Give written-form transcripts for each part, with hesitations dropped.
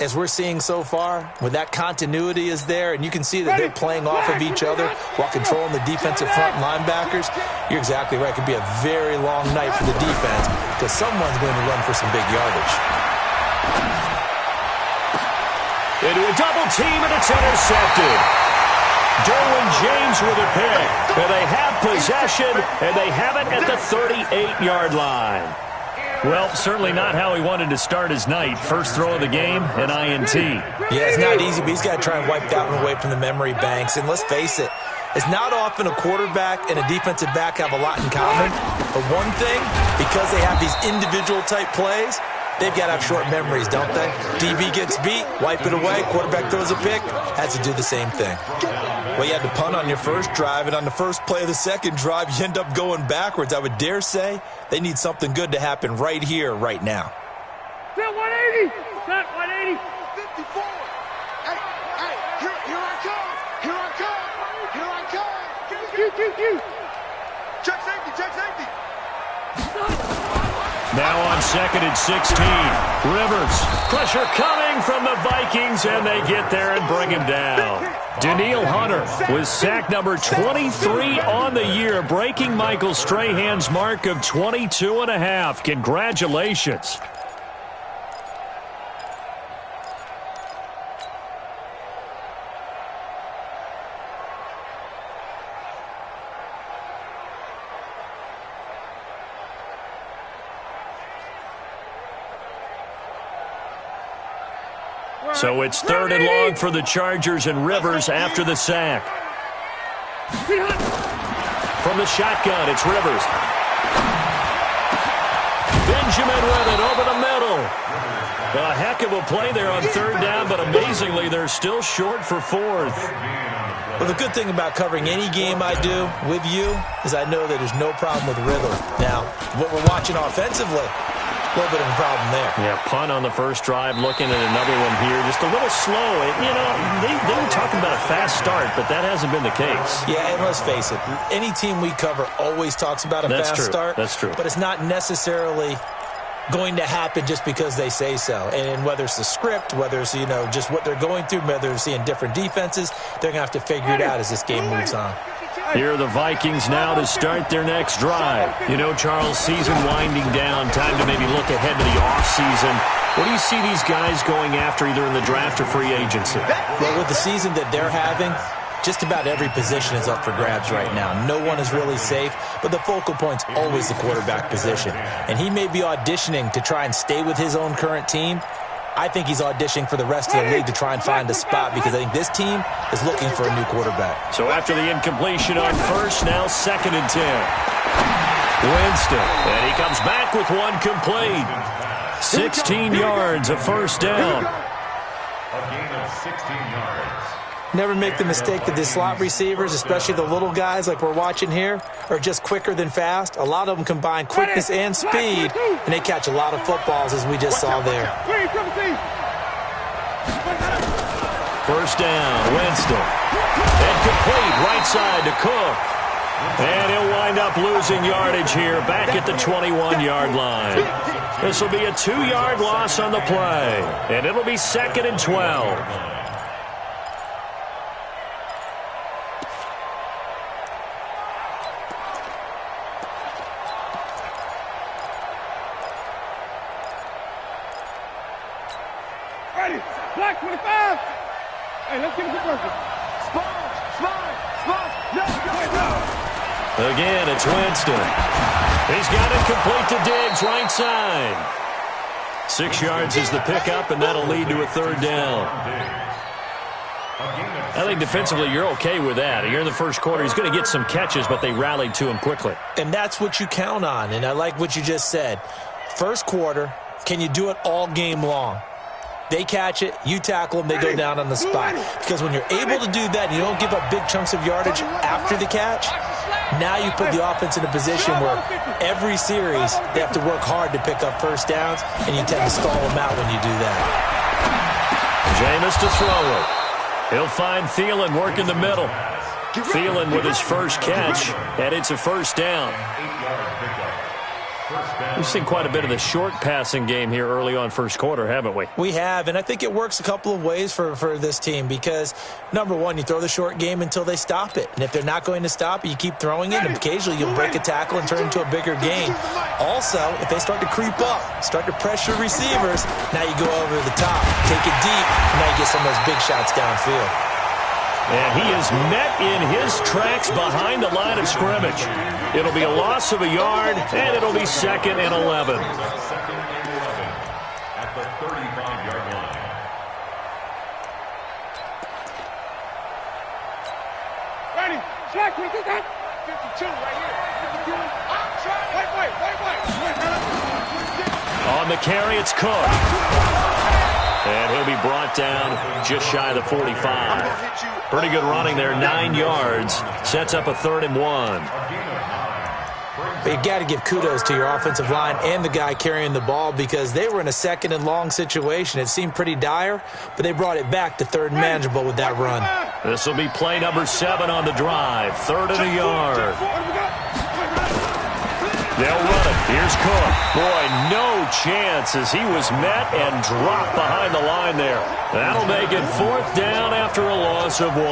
as we're seeing so far, when that continuity is there and you can see that they're playing off of each other while controlling the defensive front linebackers, you're exactly right. It could be a very long night for the defense because someone's going to run for some big yardage. Into a double team, and it's intercepted. Derwin James with a pick. And they have possession, and they have it at the 38-yard line. Well, certainly not how he wanted to start his night. First throw of the game, an INT. Yeah, it's not easy, but he's got to try and wipe that one away from the memory banks. And let's face it, it's not often a quarterback and a defensive back have a lot in common. But one thing, because they have these individual-type plays, they've got to have short memories, don't they? DB gets beat, wipe it away, quarterback throws a pick, has to do the same thing. Well, you had to punt on your first drive, and on the first play of the second drive, you end up going backwards. I would dare say they need something good to happen right here, right now. Set 180! Set 180! 54! Hey, here I come! Here I come! Here I come! Check safety! Check safety! Now on 2nd and 16. Rivers. Pressure coming from the Vikings, and they get there and bring him down. Danielle Hunter with sack number 23 on the year, breaking Michael Strahan's mark of 22.5. Congratulations. So it's 3rd and long for the Chargers, and Rivers after the sack. From the shotgun, it's Rivers. Benjamin with it over the middle. A heck of a play there on 3rd down, but amazingly, they're still short for 4th. Well, the good thing about covering any game I do with you is I know that there's no problem with rhythm. Now, what we're watching offensively, a little bit of a problem there. Yeah, punt on the first drive, looking at another one here. Just a little slow. You know, they were talking about a fast start, but that hasn't been the case. Yeah, and let's face it, any team we cover always talks about a fast start. That's true. But it's not necessarily going to happen just because they say so. And whether it's the script, whether it's, you know, just what they're going through, whether they're seeing different defenses, they're going to have to figure it out as this game moves on. Here are the Vikings now to start their next drive. You know, Charles, season winding down, time to maybe look ahead to the offseason. What do you see these guys going after either in the draft or free agency? Well, with the season that they're having, just about every position is up for grabs right now. No one is really safe, but the focal point's always the quarterback position. And he may be auditioning to try and stay with his own current team. I think he's auditioning for the rest of the league to try and find a spot because I think this team is looking for a new quarterback. So after the incompletion on first, now 2nd and 10. Winston, and he comes back with one complete. 16 yards, a first down. A gain of 16 yards. Never make the mistake that the slot receivers, especially the little guys like we're watching here, are just quicker than fast. A lot of them combine quickness and speed, and they catch a lot of footballs, as we just saw there. First down, Winston. And complete, right side to Cook. And he'll wind up losing yardage here, back at the 21-yard line. This will be a 2-yard loss on the play, and it'll be 2nd and 12. Black 25. Hey, let's get a good person. Again, it's Winston. He's got it complete to Diggs, right side. 6 yards is the pickup, and that'll lead to a 3rd down. I think defensively you're okay with that. You're in the first quarter. He's going to get some catches, but they rallied to him quickly. And that's what you count on, and I like what you just said. First quarter, can you do it all game long? They catch it, you tackle them, they go down on the spot. Because when you're able to do that and you don't give up big chunks of yardage after the catch, now you put the offense in a position where every series they have to work hard to pick up first downs, and you tend to stall them out when you do that. Jameis to throw it. He'll find Thielen working the middle. Thielen with his first catch, and it's a first down. We've seen quite a bit of the short passing game here early on first quarter, haven't we? We have, and I think it works a couple of ways for this team because, number one, you throw the short game until they stop it. And if they're not going to stop it, you keep throwing it, and occasionally you'll break a tackle and turn it into a bigger gain. Also, if they start to creep up, start to pressure receivers, now you go over the top, take it deep, and now you get some of those big shots downfield. And he is met in his tracks behind the line of scrimmage. It'll be a loss of a yard, and it'll be 2nd and 11. At the 35-yard line. Ready? Check. We did that. 52 right here. 52. Wait. On the carry, it's Cook. And he'll be brought down just shy of the 45. Pretty good running there, 9 yards. Sets up a 3rd and 1. But you got to give kudos to your offensive line and the guy carrying the ball because they were in a 2nd and long situation. It seemed pretty dire, but they brought it back to 3rd and manageable with that run. This will be play number 7 on the drive. 3rd and a yard. They'll run it. Here's Cook. Boy, no chance as he was met and dropped behind the line there. That'll make it 4th down after a loss of 1.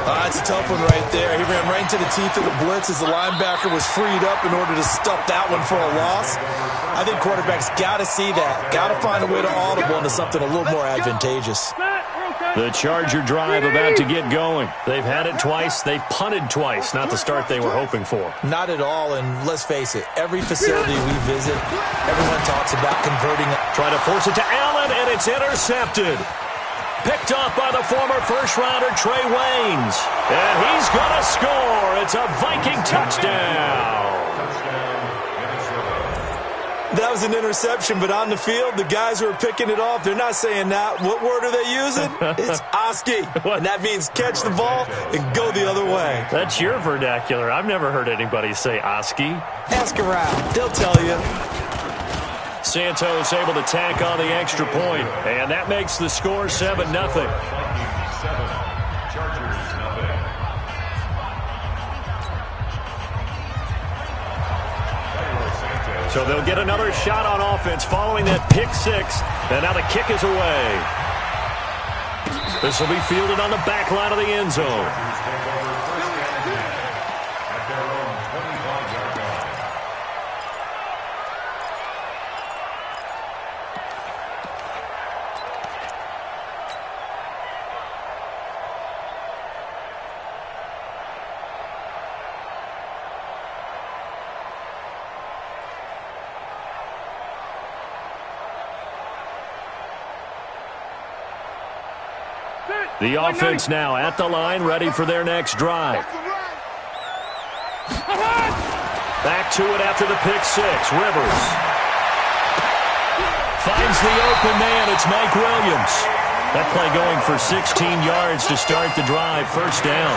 That's a tough one right there. He ran right into the teeth of the blitz as the linebacker was freed up in order to stuff that one for a loss. I think quarterbacks got to see that. Got to find a way to audible into something a little more advantageous. The Charger drive about to get going. They've had it twice. They've punted twice. Not the start they were hoping for. Not at all, and let's face it, every facility we visit, everyone talks about converting. Trying to force it to Allen, and it's intercepted. Picked off by the former first-rounder Trey Waynes. And he's going to score. It's a Viking touchdown. That was an interception, but on the field, the guys who are picking it off, they're not saying that. What word are they using? It's Oski. And that means catch the ball and go the other way. That's your vernacular. I've never heard anybody say Oski. Ask around. They'll tell you. Santos able to tack on the extra point, and that makes the score 7-0. So they'll get another shot on offense following that pick 6. And now the kick is away. This will be fielded on the back line of the end zone. The offense now at the line, ready for their next drive. Back to it after the pick 6. Rivers finds the open man. It's Mike Williams. That play going for 16 yards to start the drive. 1st down.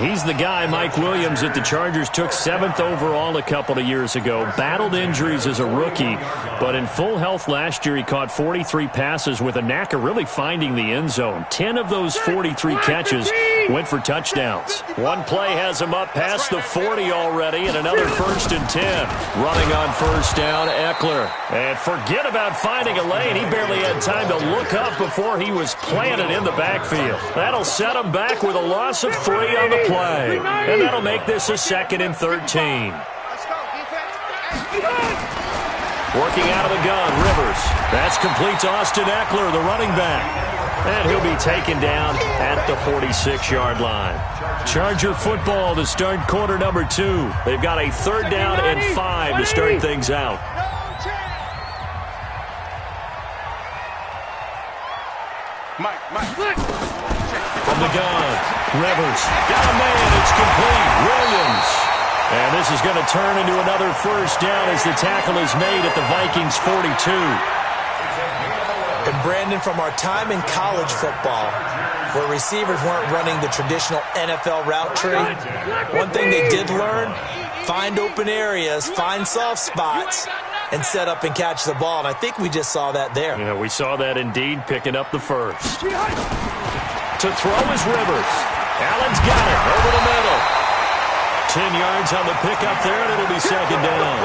He's the guy, Mike Williams, that the Chargers took 7th overall a couple of years ago. Battled injuries as a rookie, but in full health last year, he caught 43 passes with a knack of really finding the end zone. 10 of those 43 catches went for touchdowns. One play has him up past the 40 already, and another 1st and 10. Running on 1st down, Eckler. And forget about finding a lane. He barely had time to look up before he was planted in the backfield. That'll set him back with a loss of 3 on the play. And that'll make this a 2nd and 13. Working out of the gun, Rivers. That's complete to Austin Eckler, the running back. And he'll be taken down at the 46-yard line. Charger football to start quarter number 2. They've got a 3rd down and 5 to start things out. From the gun, Rivers. Got a man, it's complete. Williams. And this is going to turn into another 1st down as the tackle is made at the Vikings 42. And Brandon, from our time in college football, where receivers weren't running the traditional NFL route tree, one thing they did learn, find open areas, find soft spots, and set up and catch the ball. And I think we just saw that there. Yeah, we saw that indeed, picking up the 1st. To throw is Rivers. Allen's got it over the middle. 10 yards on the pickup there, and it'll be second down.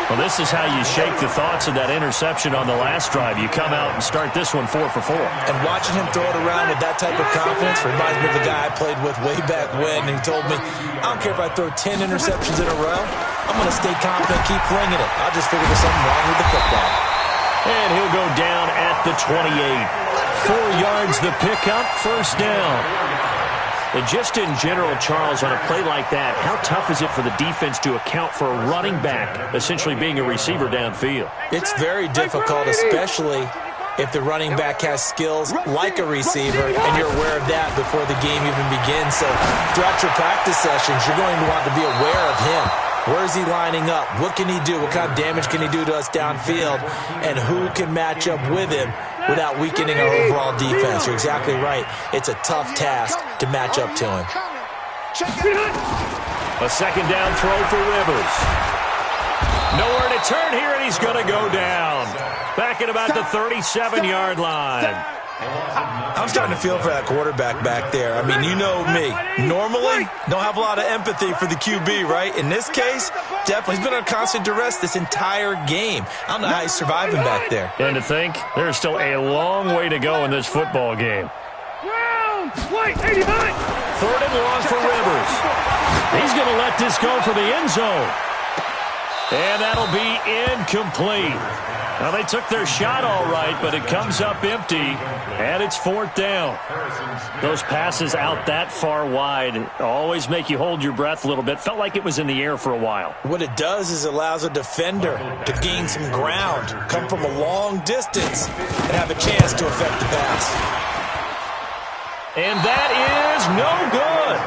Well, this is how you shake the thoughts of that interception on the last drive. You come out and start this one 4 for 4. And watching him throw it around with that type of confidence reminds me of the guy I played with way back when, and he told me, I don't care if I throw 10 interceptions in a row, I'm going to stay confident, keep flinging it. I'll just figure there's something wrong with the football. And he'll go down at the 28. 4 yards the pickup, first down. And just in general, Charles, on a play like that, how tough is it for the defense to account for a running back essentially being a receiver downfield? It's very difficult, especially if the running back has skills like a receiver, and you're aware of that before the game even begins. So throughout your practice sessions, you're going to want to be aware of him. Where is he lining up? What can he do? What kind of damage can he do to us downfield? And who can match up with him without weakening our overall defense? You're exactly right. It's a tough task to match up to him. A second down throw for Rivers. Nowhere to turn here, and he's going to go down. Back at about the 37-yard line. I'm starting to feel for that quarterback back there. I mean, you know me. Normally, don't have a lot of empathy for the QB, right? In this case, definitely. He's been under constant duress this entire game. I don't know how he's surviving back there. And to think, there's still a long way to go in this football game. White, 89. Third and long for Rivers. He's going to let this go for the end zone. And that'll be incomplete. Now, they took their shot all right, but it comes up empty, and it's fourth down. Those passes out that far wide always make you hold your breath a little bit. Felt like it was in the air for a while. What it does is it allows a defender to gain some ground, come from a long distance, and have a chance to affect the pass. And that is no good.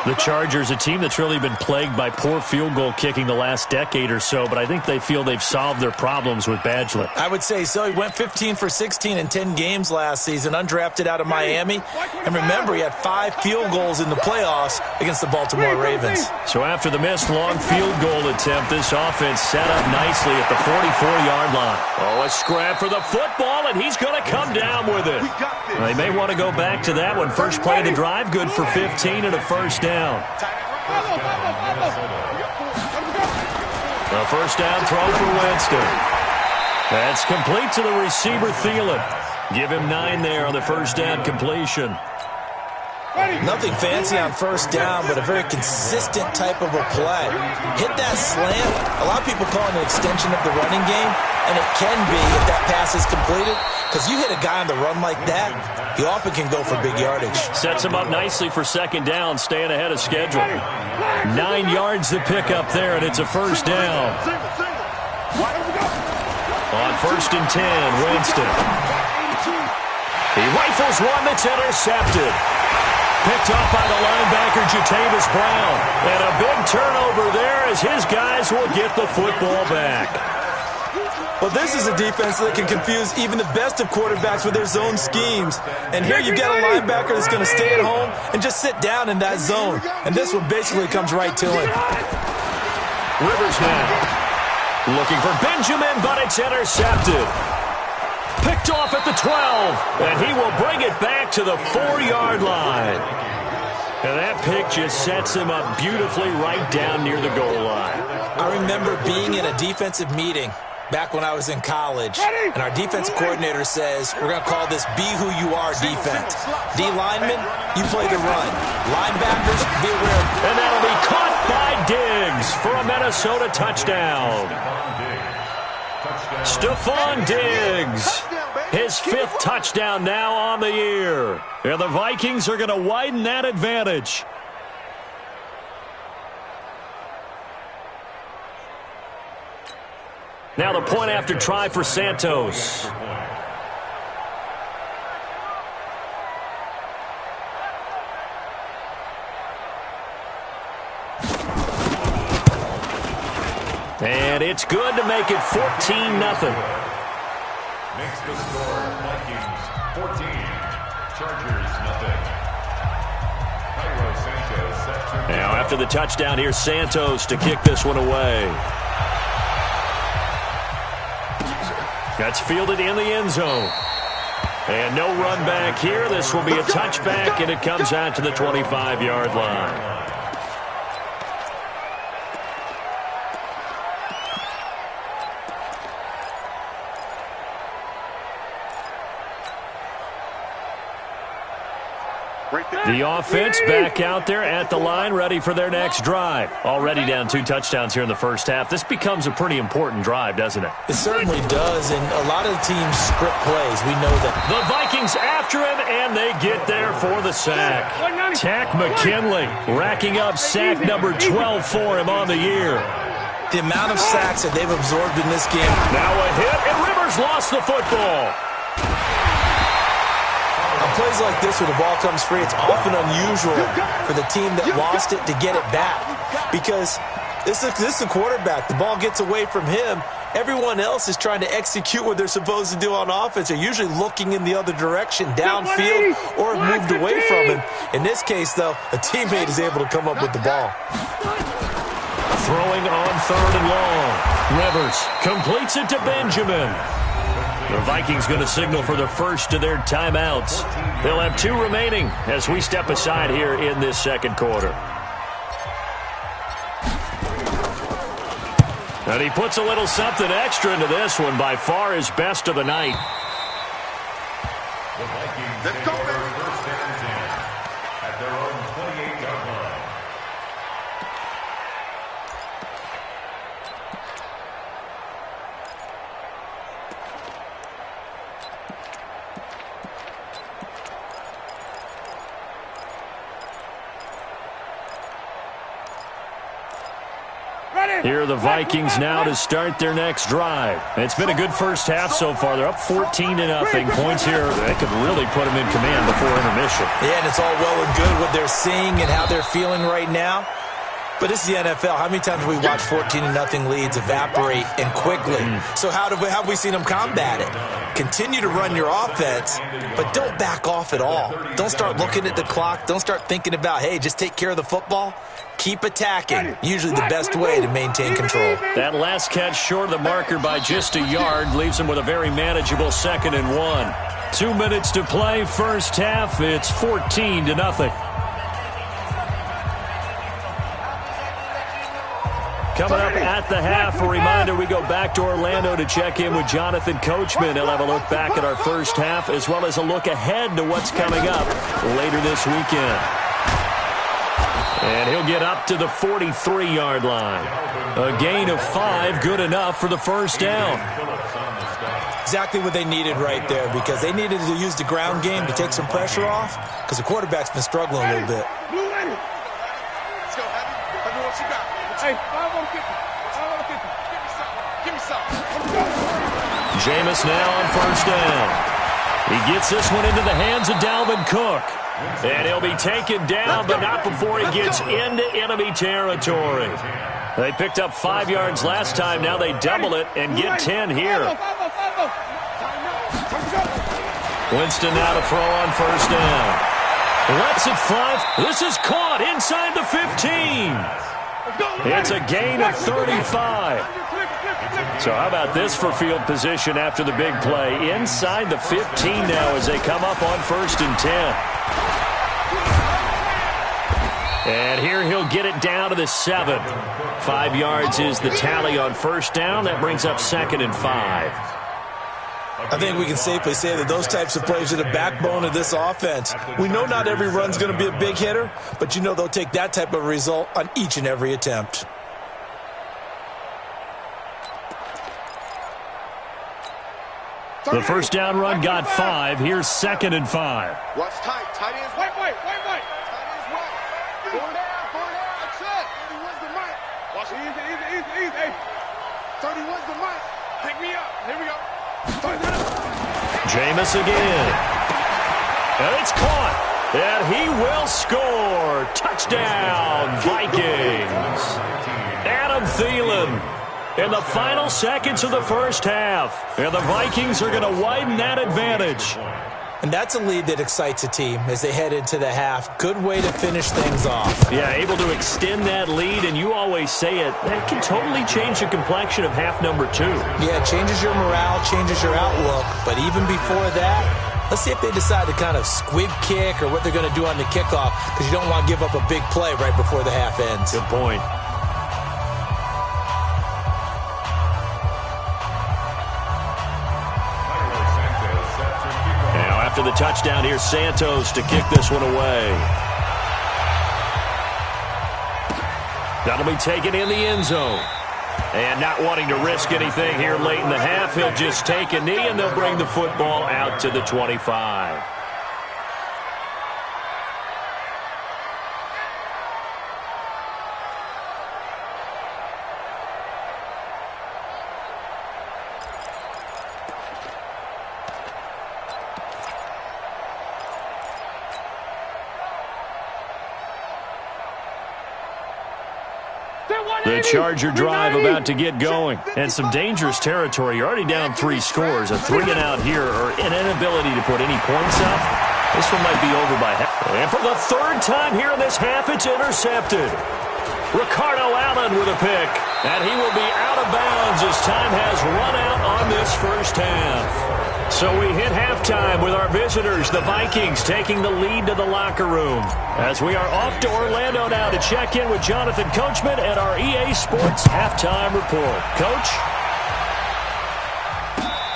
The Chargers, a team that's really been plagued by poor field goal kicking the last decade or so, but I think they feel they've solved their problems with Badglett. I would say so. He went 15 for 16 in 10 games last season, undrafted out of Miami. And remember, he had 5 field goals in the playoffs against the Baltimore Ravens. So after the missed long field goal attempt, this offense set up nicely at the 44-yard line. Oh, a scrap for the football, and he's going to come down with it. They may want to go back to that one. First play of the drive, good for 15 and a first down. A first down throw for Winston. That's complete to the receiver, Thielen. Give him 9 there on the first down completion. Nothing fancy on first down, but a very consistent type of a play. Hit that slant. A lot of people call it an extension of the running game, and it can be if that pass is completed, because you hit a guy on the run like that, he often can go for big yardage. Sets him up nicely for second down, staying ahead of schedule. 9 yards to pick up there, and it's a first down. On first and 10, Winston. He rifles one that's intercepted. Picked up by the linebacker, Jatavis Brown. And a big turnover there as his guys will get the football back. Well, this is a defense that can confuse even the best of quarterbacks with their zone schemes. And here you've got a linebacker that's going to stay at home and just sit down in that zone. And this one basically comes right to him. Rivers now looking for Benjamin, but it's intercepted. Picked off at the 12, and he will bring it back to the 4-yard line. And that pick just sets him up beautifully right down near the goal line. I remember being in a defensive meeting back when I was in college, and our defensive coordinator says, we're going to call this be who you are defense. D linemen, you play the run. Linebackers, be aware. And that'll be caught by Diggs for a Minnesota touchdown. Stephon Diggs, his 5th touchdown now on the year. And the Vikings are going to widen that advantage. Now the point after try for Santos. And it's good to make it 14-0. Makes the score Vikings 14, Chargers nothing. Cairo Santos set to now after the touchdown, here's Santos to kick this one away. That's fielded in the end zone. And no run back here. This will be a touchback, and it comes out to the 25-yard line. The offense back out there at the line, ready for their next drive. Already down 2 touchdowns here in the first half. This becomes a pretty important drive, doesn't it? It certainly does, and a lot of teams script plays. We know that. The Vikings after him, and they get there for the sack. Tack McKinley racking up sack number 12 for him on the year. The amount of sacks that they've absorbed in this game. Now a hit, and Rivers lost the football. On plays like this where the ball comes free, it's often unusual for the team that lost it to get it back. Because this is the quarterback. The ball gets away from him. Everyone else is trying to execute what they're supposed to do on offense. They're usually looking in the other direction, downfield, or have moved away from him. In this case, though, a teammate is able to come up with the ball. Throwing on 3rd and long. Rivers completes it to Benjamin. The Vikings going to signal for the first of their timeouts. They'll have 2 remaining as we step aside here in this second quarter. And he puts a little something extra into this one, by far his best of the night. The Vikings take over first and 10 at their own 28-yard line. Here are the Vikings now to start their next drive. It's been a good first half so far. They're up 14-0. Points here, they could really put them in command before intermission. Yeah, and it's all well and good what they're seeing and how they're feeling right now. But this is the NFL. How many times have we watched 14-0 leads evaporate and quickly? So how have we seen them combat it? Continue to run your offense, but don't back off at all. Don't start looking at the clock. Don't start thinking about, hey, just take care of the football. Keep attacking. Usually the best way to maintain control. That last catch short of the marker by just a yard leaves him with a very manageable 2nd and 1. 2 minutes to play, first half. It's 14-0. Coming up at the half, a reminder, we go back to Orlando to check in with Jonathan Coachman. He'll have a look back at our first half as well as a look ahead to what's coming up later this weekend. And he'll get up to the 43-yard line. A gain of 5, good enough for the first down. Exactly what they needed right there, because they needed to use the ground game to take some pressure off, because the quarterback's been struggling a little bit. Let's go, Heavy what you got. Hey, 550. Give me some. Jameis now on first down. He gets this one into the hands of Dalvin Cook. And he'll be taken down, but not before he gets into enemy territory. They picked up 5 yards last time. Now they double it and get 10 here. Winston now to throw on first down. Lets it fly. This is caught inside the 15. It's a gain of 35. So how about this for field position after the big play? Inside the 15 now as they come up on 1st and 10. And here he'll get it down to the 7. 5 yards is the tally on first down. That brings up 2nd and 5. I think we can safely say that those types of plays are the backbone of this offense. We know not every run's going to be a big hitter, but you know they'll take that type of result on each and every attempt. The first down run got 5. Here's 2nd and 5. Watch tight. Tight ends. Wait. Tight ends wet. Four down. That's it. 31's the mic. Watch it. Easy. Hey. 31's the mic. Pick me up. Here we go. Jameis again. And it's caught. And he will score. Touchdown, Vikings. Adam Thielen in the final seconds of the first half. And the Vikings are going to widen that advantage. And that's a lead that excites a team as they head into the half. Good way to finish things off. Yeah, able to extend that lead, and you always say it, that can totally change the complexion of half number 2. Yeah, it changes your morale, changes your outlook. But even before that, let's see if they decide to kind of squib kick or what they're going to do on the kickoff, because you don't want to give up a big play right before the half ends. Good point. after the touchdown. Here's Santos to kick this one away. That'll be taken in the end zone. And not wanting to risk anything here late in the half, he'll just take a knee, and they'll bring the football out to the 25. The Charger drive about to get going. And some dangerous territory. You're already down 3 scores. A 3-and-out here, or an inability to put any points up. This one might be over by half. And for the 3rd time here in this half, it's intercepted. Ricardo Allen with a pick. And he will be out of bounds as time has run out on this first half. So we hit halftime with our visitors, the Vikings, taking the lead to the locker room. As we are off to Orlando now to check in with Jonathan Coachman and our EA Sports halftime report. Coach?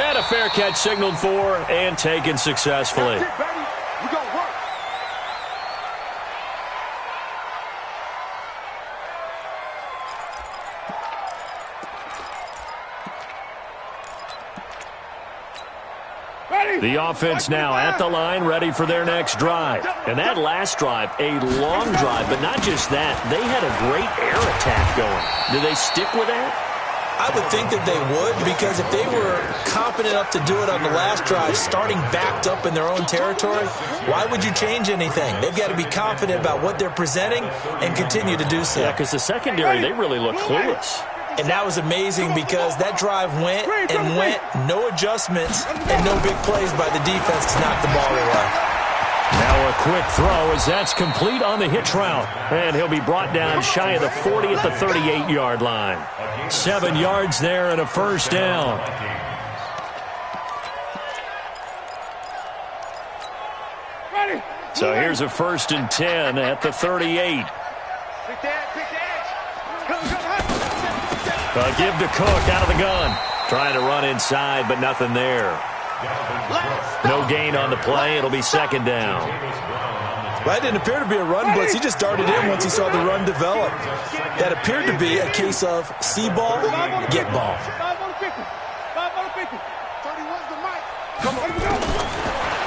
And a fair catch signaled for and taken successfully. The offense now at the line, ready for their next drive. And that last drive, a long drive, but not just that. They had a great air attack going. Do they stick with that? I would think that they would, because if they were confident enough to do it on the last drive, starting backed up in their own territory, why would you change anything? They've got to be confident about what they're presenting and continue to do so. Yeah, because the secondary, they really look clueless. And that was amazing because that drive went and went, no adjustments, and no big plays by the defense to knock the ball away. Now a quick throw as that's complete on the hitch route. And he'll be brought down shy of the 40 at the 38-yard line. 7 yards there and a first down. So here's a 1st and 10 at the 38. A give to Cook out of the gun. Trying to run inside, but nothing there. No gain on the play. It'll be 2nd down. That didn't appear to be a run blitz. He just darted in once he saw the run develop. That appeared to be a case of see ball, get ball.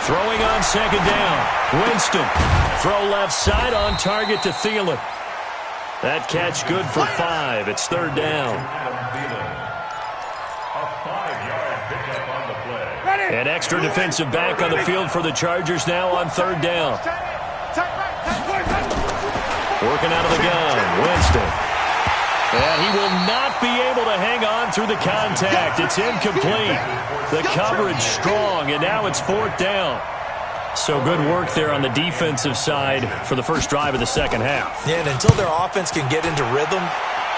Throwing on 2nd down. Winston. Throw left side on target to Thielen. That catch good for 5. It's 3rd down. An extra defensive back on the field for the Chargers now on 3rd down. Working out of the gun, Winston. And he will not be able to hang on through the contact. It's incomplete. The coverage strong, and now it's 4th down. So good work there on the defensive side for the first drive of the second half. Yeah, and until their offense can get into rhythm,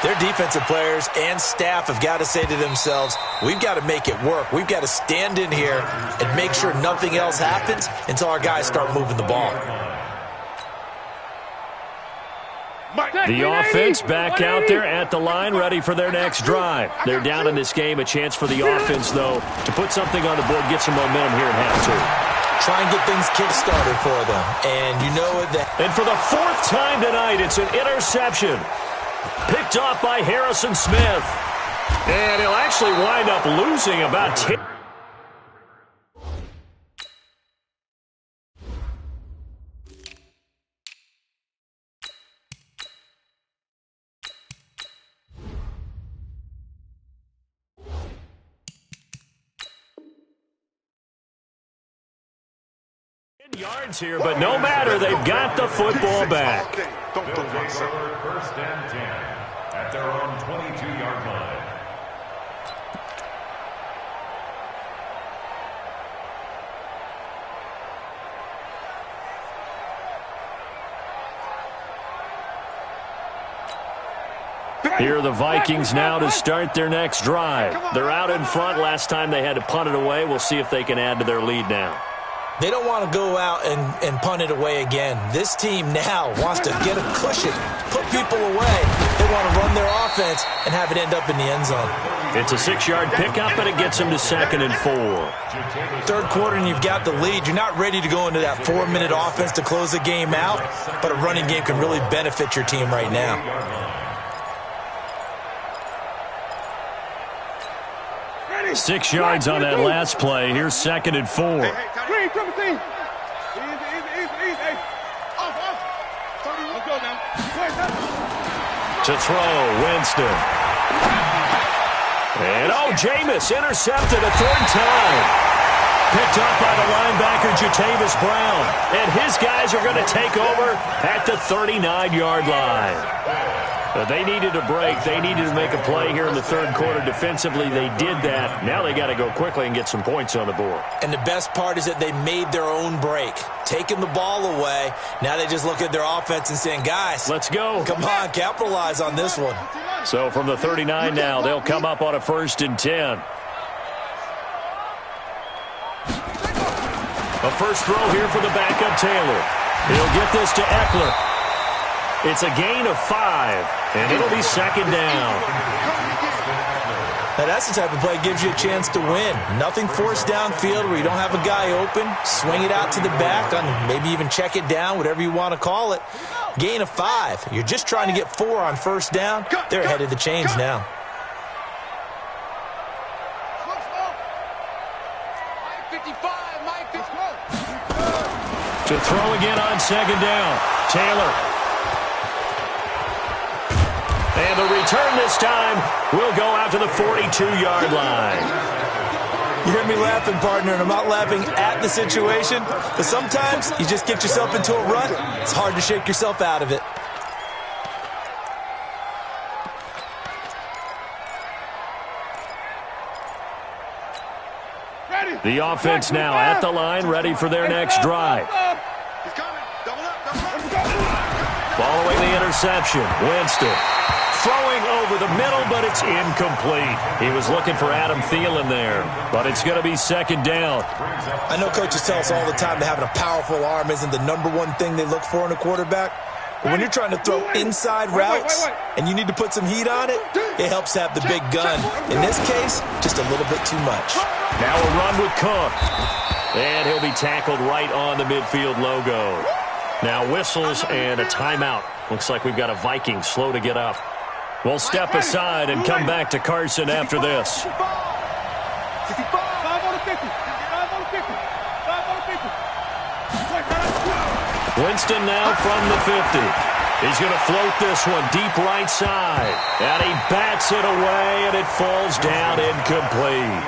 their defensive players and staff have got to say to themselves, we've got to make it work. We've got to stand in here and make sure nothing else happens until our guys start moving the ball. The offense back out there at the line, ready for their next drive. They're down in this game. A chance for the offense, though, to put something on the board, get some momentum here at half two. Try and get things kick-started for them. And you know what? And for the 4th time tonight, it's an interception. Picked off by Harrison Smith. And he'll actually wind up losing about 10. Yards here, but no matter, they've got the football back. They'll take over 1st and 10 at their own 22-yard line. Here are the Vikings now to start their next drive. They're out in front. Last time they had to punt it away. We'll see if they can add to their lead now. They don't want to go out and punt it away again. This team now wants to get a cushion, put people away. They want to run their offense and have it end up in the end zone. It's a 6-yard pickup, and it gets him to 2nd and 4. Third quarter, and you've got the lead. You're not ready to go into that 4-minute offense to close the game out, but a running game can really benefit your team right now. Ready. 6 yards on that last play. Here's 2nd and 4. Green, triple team. Easy. Off. 31. Let's go now. To throw, Winston. And, Jameis intercepted a 3rd time. Picked up by the linebacker, Jatavis Brown. And his guys are going to take over at the 39-yard line. They needed a break. They needed to make a play here in the 3rd quarter. Defensively, they did that. Now they got to go quickly and get some points on the board. And the best part is that they made their own break. Taking the ball away. Now they just look at their offense and saying, guys, let's go. Come on, capitalize on this one. So from the 39 now, they'll come up on a 1st and 10. A first throw here for the backup Taylor. He'll get this to Eckler. It's a gain of 5, and it'll be 2nd down. Now that's the type of play that gives you a chance to win. Nothing forced downfield where you don't have a guy open. Swing it out to the back, maybe even check it down, whatever you want to call it. Gain of 5. You're just trying to get 4 on 1st down. They're ahead of the chains now. To throw again on 2nd down. Taylor. And the return this time will go out to the 42-yard line. You hear me laughing, partner, and I'm not laughing at the situation, but sometimes you just get yourself into a rut. It's hard to shake yourself out of it. The offense now at the line, ready for their next drive. Following the interception, Winston. Throwing over the middle, but it's incomplete. He was looking for Adam Thielen there, but it's going to be 2nd down. I know coaches tell us all the time that having a powerful arm isn't the #1 thing they look for in a quarterback. But when you're trying to throw inside routes and you need to put some heat on it, it helps to have the big gun. In this case, just a little bit too much. Now a run with Cook. And he'll be tackled right on the midfield logo. Now whistles and a timeout. Looks like we've got a Viking slow to get up. We'll step aside and come back to Carson after this. Winston now from the 50. He's going to float this one deep right side. And he bats it away, and it falls down incomplete.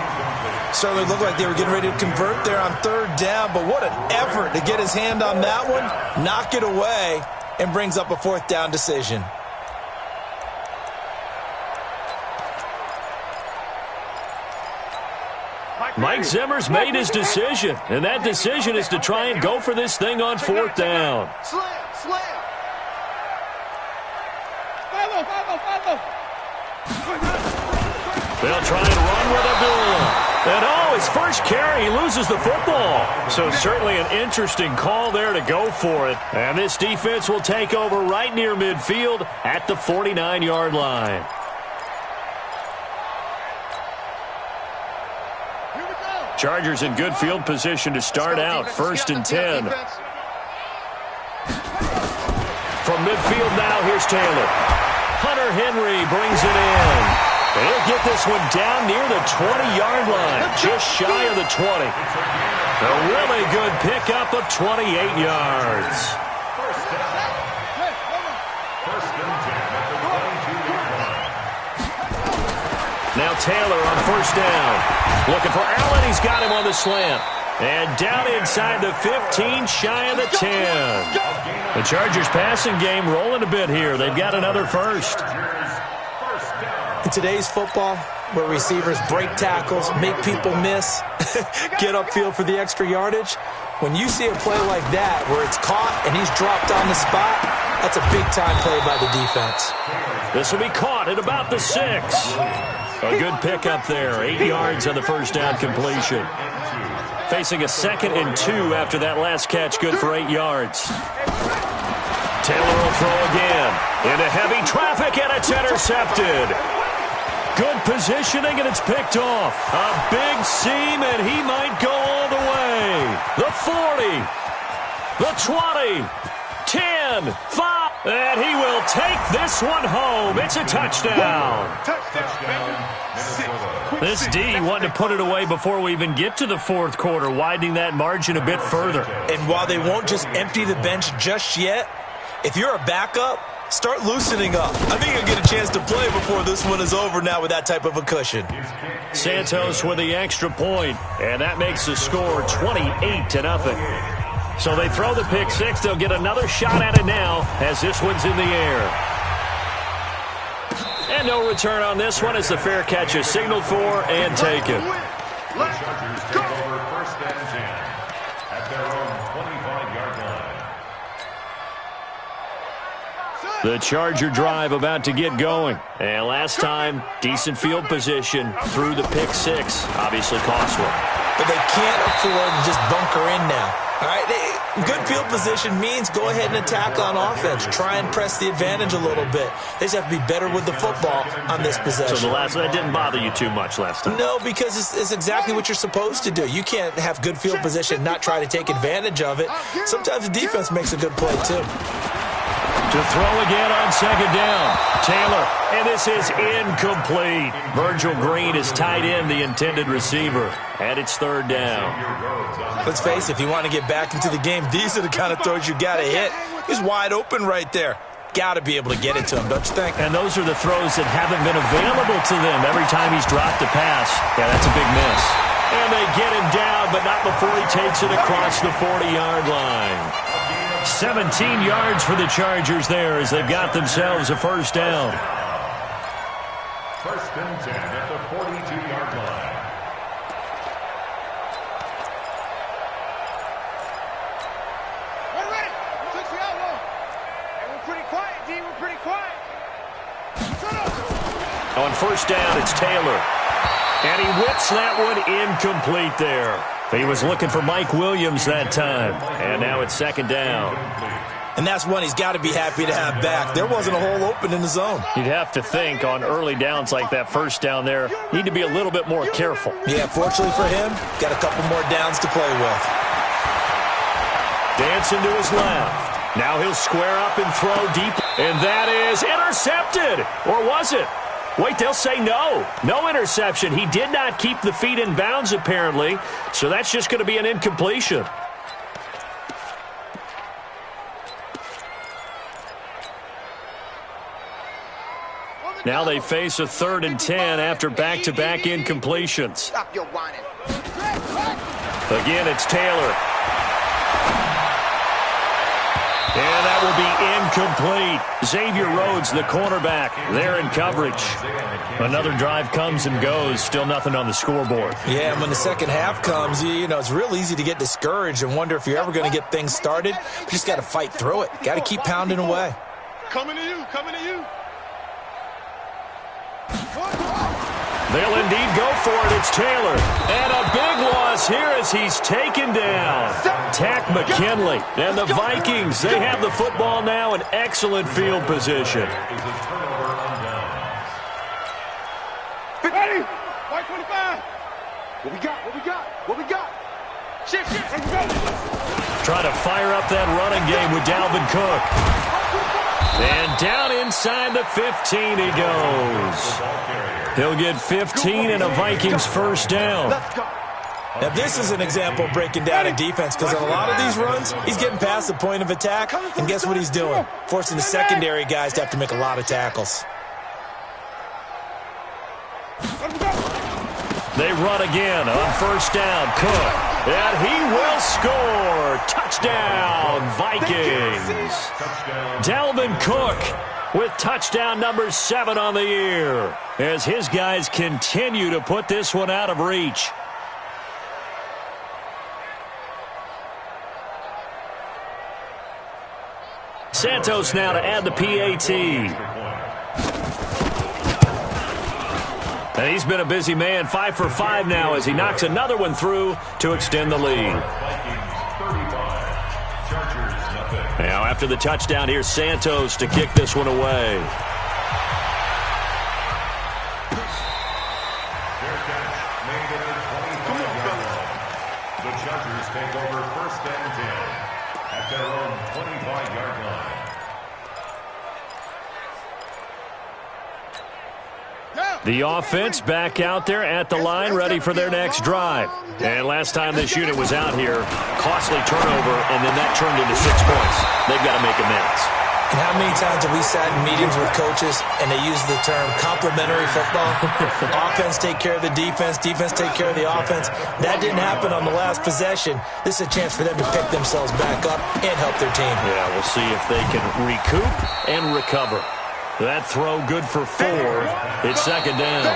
Certainly looked like they were getting ready to convert there on 3rd down, but what an effort to get his hand on that one, knock it away, and brings up a 4th down decision. Mike Zimmer's made his decision, and that decision is to try and go for this thing on 4th down. They'll try and run with Abdullah. And his first carry, he loses the football. So certainly an interesting call there to go for it. And this defense will take over right near midfield at the 49-yard line. Chargers in good field position to start out. 1st and 10. From midfield now, here's Taylor. Hunter Henry brings it in. They'll get this one down near the 20-yard line, just shy of the 20. A really good pickup of 28 yards. Now Taylor on 1st down. Looking for Allen. He's got him on the slant. And down inside the 15, shy of the 10. The Chargers passing game rolling a bit here. They've got another 1st. In today's football, where receivers break tackles, make people miss, get upfield for the extra yardage, when you see a play like that where it's caught and he's dropped on the spot, that's a big-time play by the defense. This will be caught at about the 6. A good pickup there. 8 yards on the 1st down completion. Facing a 2nd and 2 after that last catch, good for 8 yards. Taylor will throw again. Into heavy traffic, and it's intercepted. Good positioning, and it's picked off. A big seam, and he might go all the way. The 40, the 20, 10, 5, and he will take this one home. It's a touchdown. This D wanted to put it away before we even get to the fourth quarter, widening that margin a bit further. And while they won't just empty the bench just yet, if you're a backup, start loosening up. I think you'll get a chance to play before this one is over now with that type of a cushion. Santos with the extra point, and that makes the score 28-0. So they throw the pick six. They'll get another shot at it now as this one's in the air. And no return on this one as the fair catch is signaled for and taken. The Chargers take over first and 10 at their own 25-yard line. The Charger drive about to get going. And last time, decent field position through the pick six. Obviously costly. But they can't afford to just bunker in now. All right, good field position means go ahead and attack on offense. Try and press the advantage a little bit. They just have to be better with the football on this possession. So that didn't bother you too much last time? No, because it's exactly what you're supposed to do. You can't have good field position and not try to take advantage of it. Sometimes the defense makes a good play, too. To throw again on second down. Taylor, and this is incomplete. Virgil Green is tied in the intended receiver, and it's third down. Let's face it, if you want to get back into the game, these are the kind of throws you got to hit. He's wide open right there. Got to be able to get it to him, don't you think? And those are the throws that haven't been available to them every time he's dropped a pass. Yeah, that's a big miss. And they get him down, but not before he takes it across the 40-yard line. 17 yards for the Chargers there as they've got themselves a first down. First and 10 at the 42-yard line. We're ready. Took the outlaw. Hey, we're pretty quiet, D. We're pretty quiet. Shut up. On first down, it's Taylor. And he whips that one incomplete there. He was looking for Mike Williams that time. And now it's second down. And that's one he's got to be happy to have back. There wasn't a hole open in the zone. You'd have to think on early downs like that first down there, need to be a little bit more careful. Yeah, fortunately for him, got a couple more downs to play with. Dancing to his left. Now he'll square up and throw deep. And that is intercepted. Or was it? Wait, they'll say no. No interception. He did not keep the feet in bounds, apparently. So that's just going to be an incompletion. Now they face a 3rd and 10 after back-to-back incompletions. Stop your whining. Again, it's Taylor. And that will be incomplete. Xavier Rhodes, the cornerback, there in coverage. Another drive comes and goes. Still nothing on the scoreboard. Yeah, and when the second half comes, you know, it's real easy to get discouraged and wonder if you're ever going to get things started. You just got to fight through it. Got to keep pounding away. Coming to you. Coming to you. They'll indeed go for it. It's Taylor. And a big loss here as he's taken down. Tack McKinley. And the Vikings, they have the football now in excellent field position. Ready? White 25. What we got? What we got? What we got? Shift. Let's go. Try to fire up that running game with Dalvin Cook. And down inside the 15 he goes. He'll get 15 and a Vikings first down. Now, this is an example of breaking down a defense because on a lot of these runs, he's getting past the point of attack, and guess what he's doing? Forcing the secondary guys to have to make a lot of tackles. They run again on first down. Cook. And he will score. Touchdown, Vikings. Dalvin Cook with touchdown number 7 on the year as his guys continue to put this one out of reach. Santos now to add the PAT. And he's been a busy man, 5 for 5 now as he knocks another one through to extend the lead. Now after the touchdown, here's Santos to kick this one away. Fair catch made at the 25-yard line. The Chargers take over first and 10 at their own 25-yard line. The offense back out there at the line, ready for their next drive. And last time this unit was out here, costly turnover, and then that turned into 6 points. They've got to make amends. And how many times have we sat in meetings with coaches and they use the term complementary football? Offense take care of the defense, defense take care of the offense. That didn't happen on the last possession. This is a chance for them to pick themselves back up and help their team. Yeah, we'll see if they can recoup and recover. That throw good for 4. It's second down.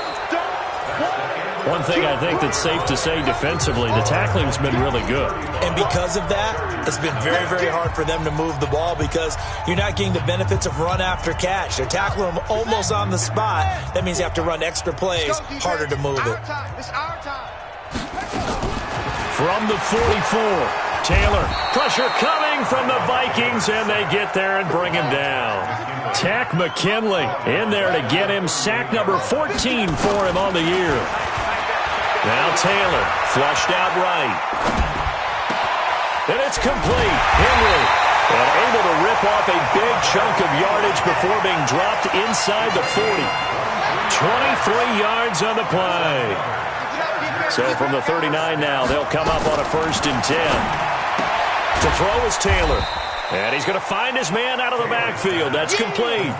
One thing I think that's safe to say defensively, the tackling's been really good. And because of that, it's been very, very hard for them to move the ball because you're not getting the benefits of run after catch. They're tackling them almost on the spot. That means you have to run extra plays, harder to move it. It's our time. From the 44, Taylor. Pressure coming from the Vikings, and they get there and bring him down. Tack McKinley in there to get him sack number 14 for him on the year. Now Taylor, flushed out right. And it's complete. Henry, and able to rip off a big chunk of yardage before being dropped inside the 40. 23 yards on the play. So from the 39 now, they'll come up on a 1st and 10. To throw is Taylor. And he's going to find his man out of the backfield. That's complete.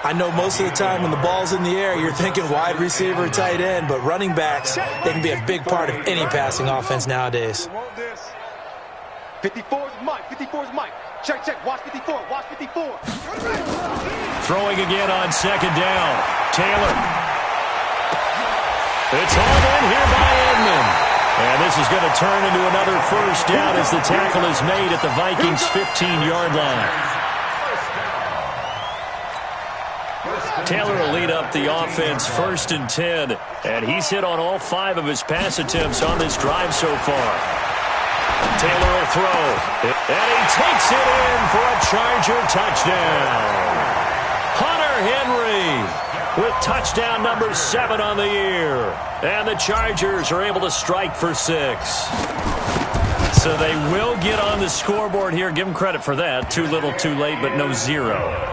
I know most of the time when the ball's in the air, you're thinking wide receiver, tight end, but running backs, they can be a big part of any passing offense nowadays. 54 is Mike. 54 is Mike. Check, check. Watch 54. Watch 54. Throwing again on second down. Taylor. It's hauled in here by Edmond. And this is going to turn into another 1st down as the tackle is made at the Vikings' 15-yard line. Taylor will lead up the offense 1st and 10. And he's hit on all 5 of his pass attempts on this drive so far. Taylor will throw. And he takes it in for a Charger touchdown. Hunter Henry with touchdown number 7 on the year. And the Chargers are able to strike for 6. So they will get on the scoreboard here. Give them credit for that. Too little, too late, but no 0.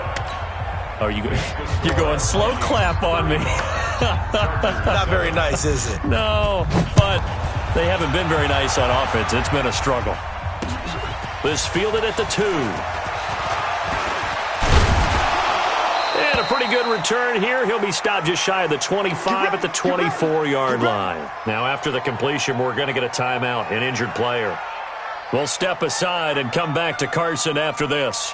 Oh, you're going slow clap on me. Not very nice, is it? No, but they haven't been very nice on offense. It's been a struggle. This fielded at the 2. And a pretty good return here. He'll be stopped just shy of the 25 at the 24-yard line. Now, after the completion, we're going to get a timeout, an injured player. We'll step aside and come back to Carson after this.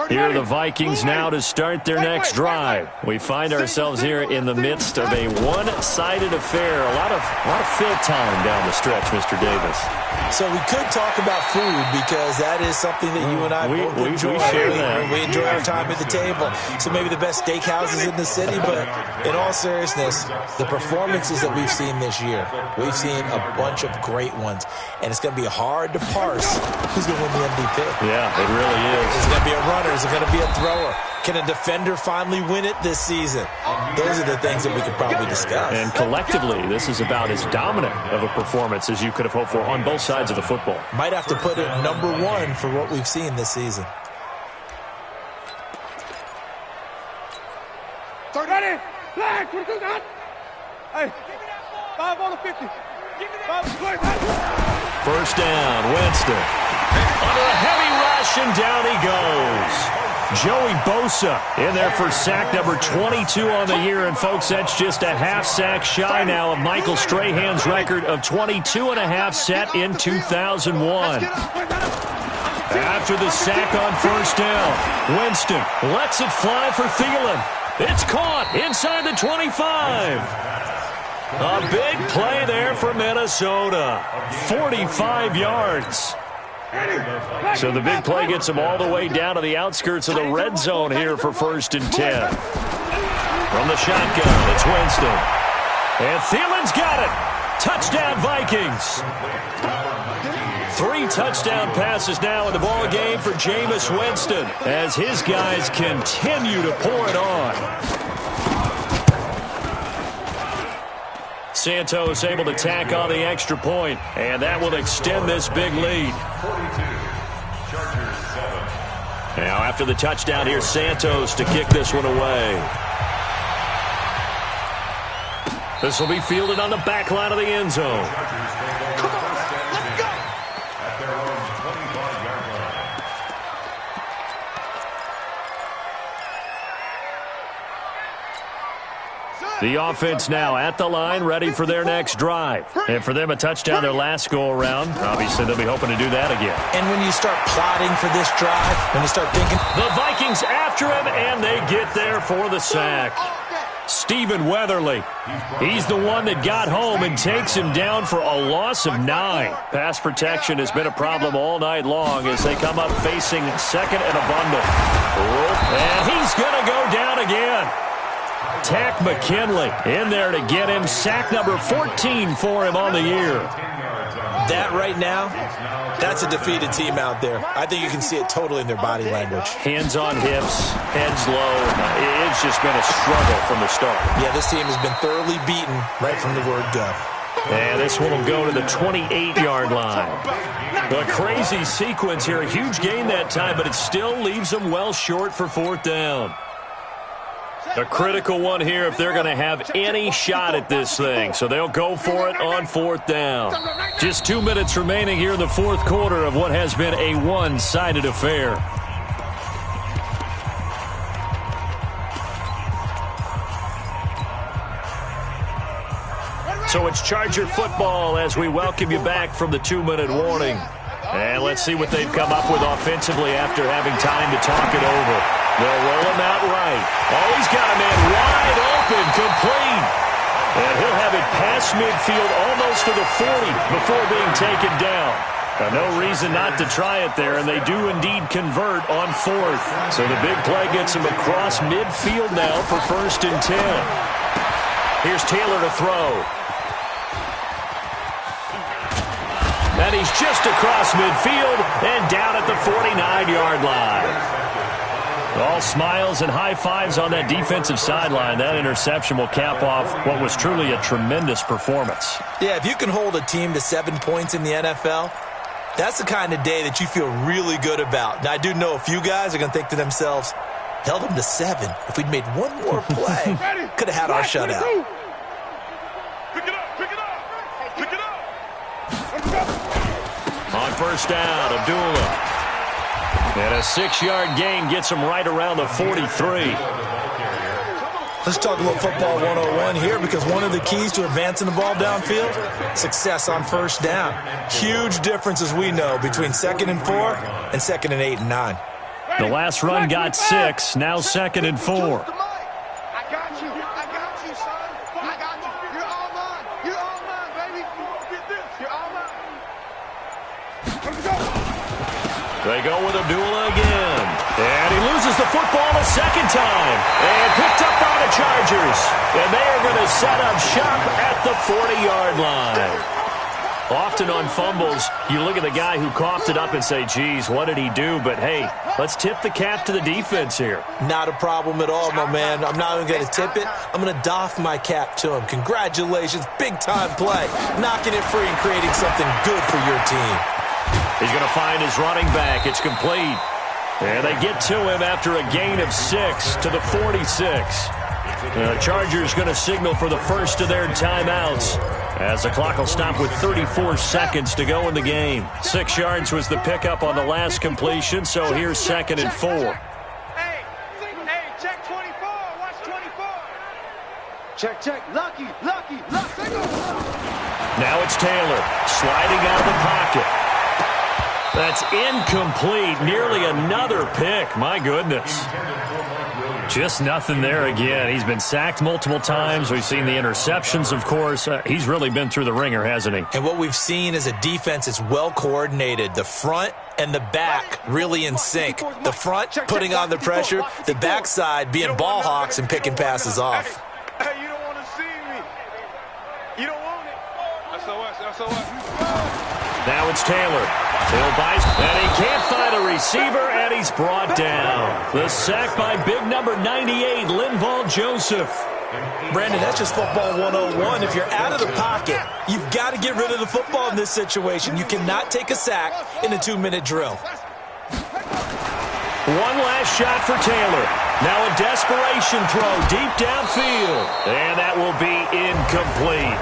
Here are the Vikings now to start their next drive. We find ourselves here in the midst of a one-sided affair. A lot of fill time down the stretch, Mr. Davis. So we could talk about food because that is something that you and I both enjoy. We share that. We enjoy our time at the table. So maybe the best steakhouses in the city, but in all seriousness, the performances that we've seen this year, we've seen a bunch of great ones, and it's going to be hard to parse who's going to win the MVP. Yeah, it really is. Is it going to be a runner? Is it going to be a thrower? Can a defender finally win it this season? Those are the things that we could probably discuss. And collectively, this is about as dominant of a performance as you could have hoped for on both sides of the football. Might have to put it number 1 for what we've seen this season. Ready? Flag. Hey, 5 on the 50. First down, Winston. Under a heavy rush, and down he goes. Joey Bosa in there for sack number 22 on the year. And, folks, that's just a half sack shy now of Michael Strahan's record of 22 and a half set in 2001. After the sack on first down, Winston lets it fly for Thielen. It's caught inside the 25. A big play there for Minnesota. 45 yards. So the big play gets them all the way down to the outskirts of the red zone here for 1st and 10. From the shotgun, it's Winston. And Thielen's got it. Touchdown, Vikings. 3 touchdown passes now in the ball game for Jameis Winston as his guys continue to pour it on. Santos able to tack on the extra point, and that will extend this big lead. Now after the touchdown, here's Santos to kick this one away. This will be fielded on the back line of the end zone. The offense now at the line, ready for their next drive. And for them, a touchdown their last go-around. Obviously, they'll be hoping to do that again. And when you start plotting for this drive, when you start thinking... The Vikings after him, and they get there for the sack. Stephen Weatherly. He's the one that got home and takes him down for a loss of 9. Pass protection has been a problem all night long as they come up facing second and a bundle. And he's going to go down again. Tack McKinley in there to get him. Sack number 14 for him on the year. That right now, that's a defeated team out there. I think you can see it totally in their body language. Hands on hips, heads low. It's just been a struggle from the start. Yeah, this team has been thoroughly beaten right from the word go. And this one will go to the 28-yard line. A crazy sequence here. A huge gain that time, but it still leaves them well short for 4th down. A critical one here if they're going to have any shot at this thing. So they'll go for it on 4th down. Just 2 minutes remaining here in the 4th quarter of what has been a one-sided affair. So it's Charger football as we welcome you back from the 2-minute warning. And let's see what they've come up with offensively after having time to talk it over. They'll roll him out right. Oh, he's got a man wide open, complete. And he'll have it past midfield almost to the 40 before being taken down. No reason not to try it there, and they do indeed convert on 4th. So the big play gets him across midfield now for 1st and 10. Here's Taylor to throw. And he's just across midfield and down at the 49-yard line. All smiles and high fives on that defensive sideline. That interception will cap off what was truly a tremendous performance. Yeah, if you can hold a team to 7 points in the NFL, that's the kind of day that you feel really good about. Now, I do know a few guys are going to think to themselves, held them to 7. If we'd made one more play, could have had our shutout. Pick it up, pick it up, pick it up. On 1st down, Abdullah. And a 6-yard gain gets him right around the 43. Let's talk a little football 101 here, because one of the keys to advancing the ball downfield, success on 1st down. Huge difference, as we know, between 2nd and 4 and 2nd and 8 and 9. The last run got 6, now 2nd and 4. I got you, son. I got you. You're all mine. You're all mine, baby. Get this. You're all mine. Let's go. They go with Abdullah again. And he loses the football a 2nd time. And picked up by the Chargers. And they are going to set up shop at the 40-yard line. Often on fumbles, you look at the guy who coughed it up and say, geez, what did he do? But, hey, let's tip the cap to the defense here. Not a problem at all, my man. I'm not even going to tip it. I'm going to doff my cap to him. Congratulations. Big-time play. Knocking it free and creating something good for your team. He's going to find his running back. It's complete. And they get to him after a gain of 6 to the 46. The Chargers going to signal for the first of their timeouts as the clock will stop with 34 seconds to go in the game. 6 yards was the pickup on the last completion, so here's 2nd and 4. Hey, check 24. Watch 24. Check. Lucky. Now it's Taylor sliding out of the pocket. That's incomplete. Nearly another pick. My goodness. Just nothing there again. He's been sacked multiple times. We've seen the interceptions, of course. He's really been through the ringer, hasn't he? And what we've seen is a defense that's well coordinated. The front and the back really in sync. The front putting on the pressure. The backside being ball hawks and picking passes off. Hey, you don't want to see me. You don't want it. Now it's Taylor. He'll buy, and he can't find a receiver, and he's brought down. The sack by big number 98, Linval Joseph. Brandon, that's just football 101. If you're out of the pocket, you've got to get rid of the football in this situation. You cannot take a sack in a 2-minute drill. One last shot for Taylor. Now a desperation throw deep downfield. And that will be incomplete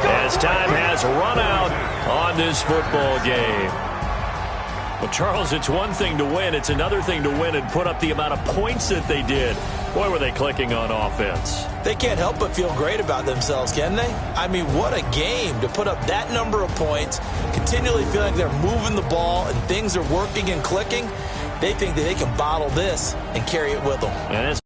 as time has run out on this football game. Well, Charles, it's one thing to win. It's another thing to win and put up the amount of points that they did. Boy, were they clicking on offense. They can't help but feel great about themselves, can they? I mean, what a game to put up that number of points, continually feeling like they're moving the ball and things are working and clicking. They think that they can bottle this and carry it with them. And